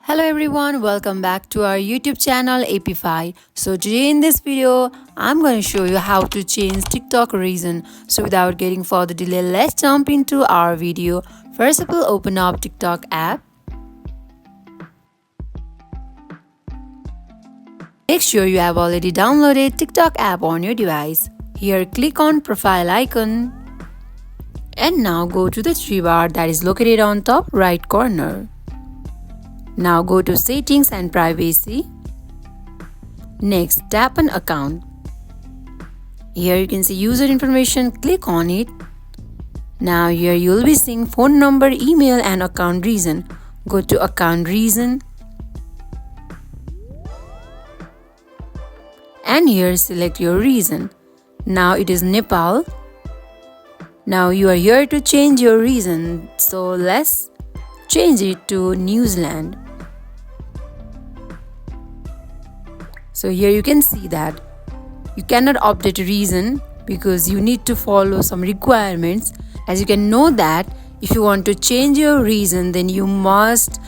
Hello everyone, welcome back to our YouTube channel Appify. So today in this video, I'm going to show you how to change TikTok region. So without getting further delay, let's jump into our video. First of all, open up TikTok app. Make sure you have already downloaded TikTok app on your device. Here click on profile icon. And now go to the three bar that is located on top right corner. Now go to settings and privacy. Next tap on account. Here you can see user information, click on it. Now here you will be seeing phone number, email and account reason. Go to account reason. And here select your reason. Now it is Nepal. Now you are here to change your reason. So let's change it to New Zealand. So here you can see that you cannot update a reason because you need to follow some requirements. As you can know that if you want to change your reason, then you must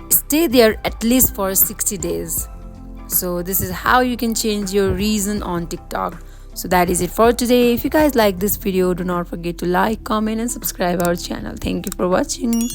stay there at least for 60 days. So this is how you can change your reason on TikTok. So that is it for today. If you guys like this video, do not forget to like, comment and subscribe our channel. Thank you for watching.